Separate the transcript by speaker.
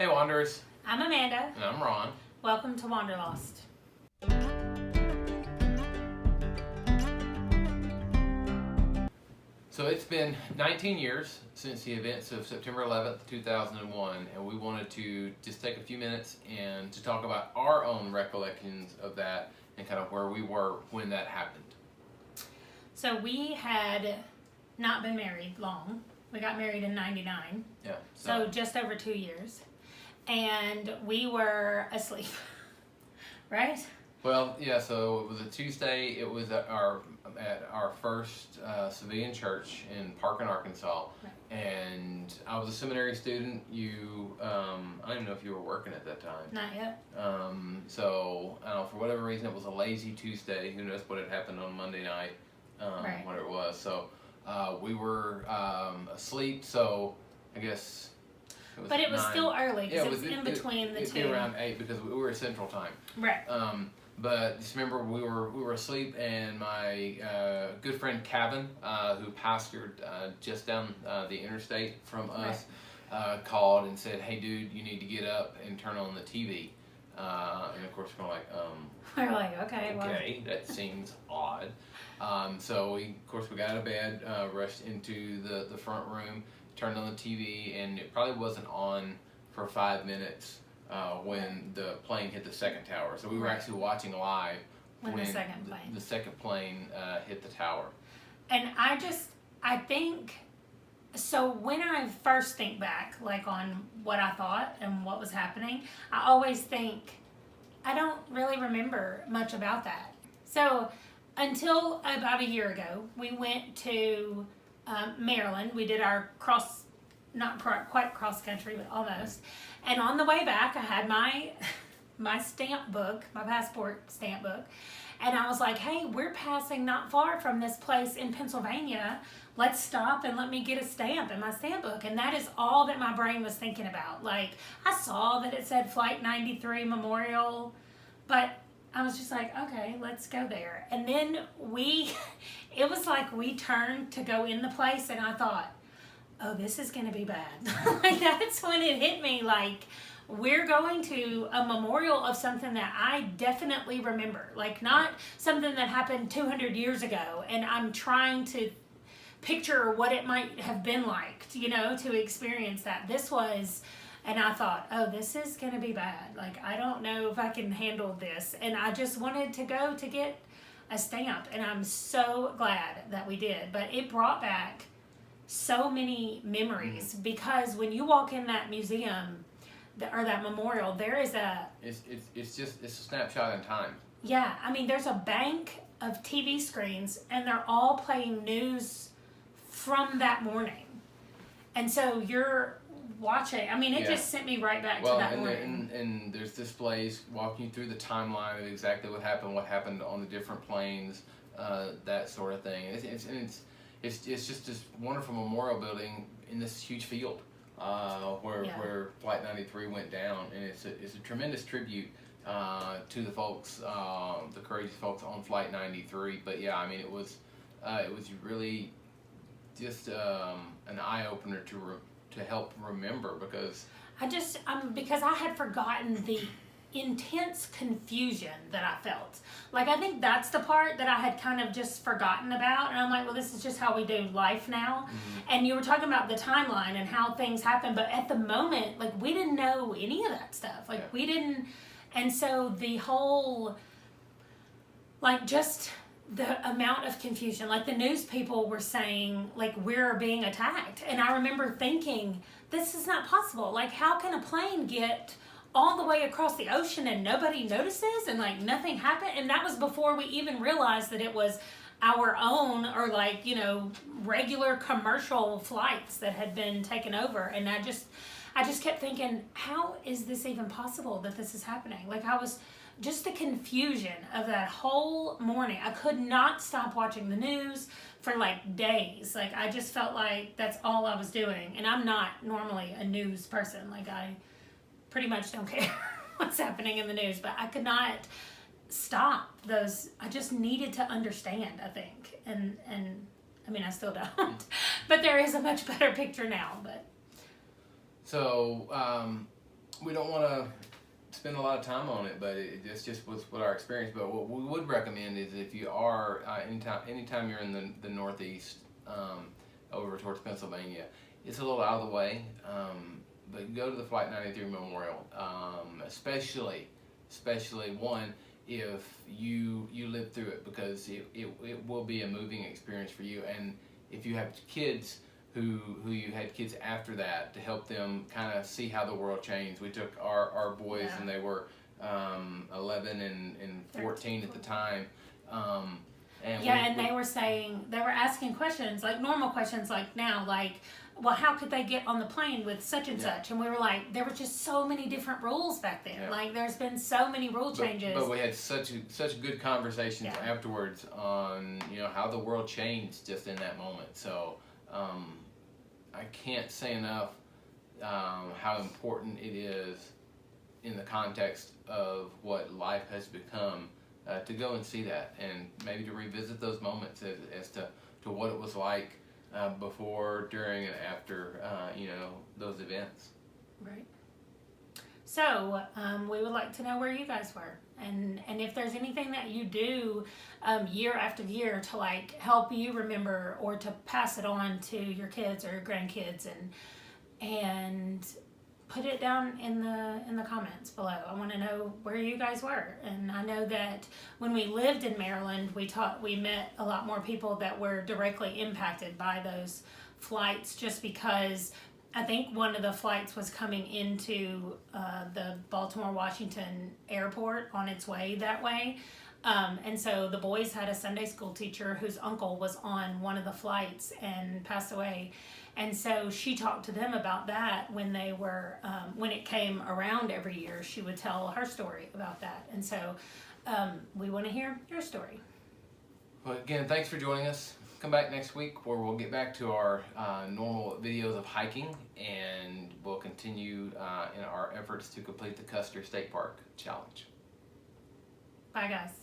Speaker 1: Hey Wanderers,
Speaker 2: I'm Amanda.
Speaker 1: and I'm Ron.
Speaker 2: Welcome to Wanderlost.
Speaker 1: So it's been 19 years since the events of September 11th, 2001, and we wanted to just take a few minutes and to talk about our own recollections of that and kind of where we were when that happened.
Speaker 2: So we had not been married long. We got married in 99.
Speaker 1: Yeah.
Speaker 2: So just over 2 years. And we were asleep. Right?
Speaker 1: Well, yeah, so it was a Tuesday. It was at our first civilian church in Parkin, Arkansas.
Speaker 2: Right.
Speaker 1: And I was a seminary student. I don't even know if you were working at that time.
Speaker 2: Not yet.
Speaker 1: So, I don't know, for whatever reason, it was a lazy Tuesday. Who knows what had happened on Monday night,
Speaker 2: Right.
Speaker 1: what it was. So, we were asleep, so I guess it was
Speaker 2: But it was
Speaker 1: 9.
Speaker 2: still early
Speaker 1: Yeah,
Speaker 2: because it was in between the
Speaker 1: it'd
Speaker 2: two.
Speaker 1: be around 8 because we were at Central Time.
Speaker 2: Right.
Speaker 1: But just remember, we were asleep, and my good friend Kevin, who pastored just down the interstate from us, called and said, "Hey, dude, you need to get up and turn on the TV." And of course, we're like,
Speaker 2: We're like, okay,
Speaker 1: "Okay, that seems odd." So we got out of bed, rushed into the front room, turned on the TV, and it probably wasn't on for 5 minutes. When the plane hit the second tower. So we were actually watching live
Speaker 2: When the second
Speaker 1: plane hit the tower.
Speaker 2: And I think, so when I first think back, like on what I thought and what was happening, I always think, I don't really remember much about that. So until about a year ago, we went to Maryland. We did our not quite cross country, but almost. And on the way back, I had my stamp book, my passport stamp book, and I was like, hey, we're passing not far from this place in Pennsylvania. Let's stop and let me get a stamp in my stamp book. And that is all that my brain was thinking about. Like, I saw that it said Flight 93 Memorial, but I was just like, okay, let's go there. And then it was like we turned to go in the place, and I thought, oh, this is going to be bad. Like, that's when it hit me, like, we're going to a memorial of something that I definitely remember. Like, not something that happened 200 years ago, and I'm trying to picture what it might have been like, to experience that. And I thought, oh, this is going to be bad. Like, I don't know if I can handle this. And I just wanted to go to get a stamp, and I'm so glad that we did. But it brought back so many memories, because when you walk in that museum or that memorial, there is
Speaker 1: it's a snapshot in time.
Speaker 2: Yeah, I mean, there's a bank of TV screens, and they're all playing news from that morning, and so you're watching. I mean, it just sent me right back to that morning.
Speaker 1: And there's displays walking you through the timeline of exactly what happened on the different planes, that sort of thing. It's just this wonderful memorial building in this huge field where Flight 93 went down, and it's a tremendous tribute to the folks, the courageous folks on Flight 93. But yeah, I mean, it was really just an eye opener to help remember, because
Speaker 2: because I had forgotten the intense confusion that I felt. Like, I think that's the part that I had kind of just forgotten about, and I'm like, well, this is just how we do life now. And you were talking about the timeline and how things happen, but at the moment, like, we didn't know any of that stuff. Like, we didn't, and so the whole, like, just the amount of confusion, like, the news people were saying, like, we're being attacked, and I remember thinking, this is not possible. Like, how can a plane get all the way across the ocean and nobody notices, and like nothing happened? And that was before we even realized that it was our own, or like, regular commercial flights that had been taken over. And I just kept thinking, how is this even possible that this is happening? Like, I was just the confusion of that whole morning. I could not stop watching the news for like days. Like, I just felt like that's all I was doing. And I'm not normally a news person. Like, I pretty much don't care what's happening in the news, but I could not stop those. I just needed to understand, I think. And I mean, I still don't, but there is a much better picture now. But
Speaker 1: so we don't want to spend a lot of time on it, but it's just what our experience. But what we would recommend is if you are anytime you're in the Northeast, over towards Pennsylvania, it's a little out of the way, but go to the Flight 93 Memorial, especially one if you live through it, because it will be a moving experience for you. And if you have kids who you had kids after that, to help them kind of see how the world changed. We took our boys, and they were 11 and 14 at the time. And
Speaker 2: they were saying, they were asking questions, like normal questions, like now, like, well, how could they get on the plane with such and such? And we were like, there were just so many different rules back then. Like, there's been so many rule changes.
Speaker 1: But we had such good conversations afterwards on, how the world changed just in that moment. So I can't say enough how important it is in the context of what life has become, to go and see that, and maybe to revisit those moments as to what it was like before, during, and after those events.
Speaker 2: Right. So we would like to know where you guys were, and if there's anything that you do year after year to like help you remember, or to pass it on to your kids or your grandkids, and put it down in the comments below. I want to know where you guys were. And I know that when we lived in Maryland, we met a lot more people that were directly impacted by those flights, just because I think one of the flights was coming into the Baltimore-Washington airport on its way that way. And so the boys had a Sunday school teacher whose uncle was on one of the flights and passed away. And so she talked to them about that when they were, when it came around every year, she would tell her story about that. And so we want to hear your story.
Speaker 1: Well, again, thanks for joining us. Come back next week where we'll get back to our normal videos of hiking, and we'll continue in our efforts to complete the Custer State Park Challenge.
Speaker 2: Bye, guys.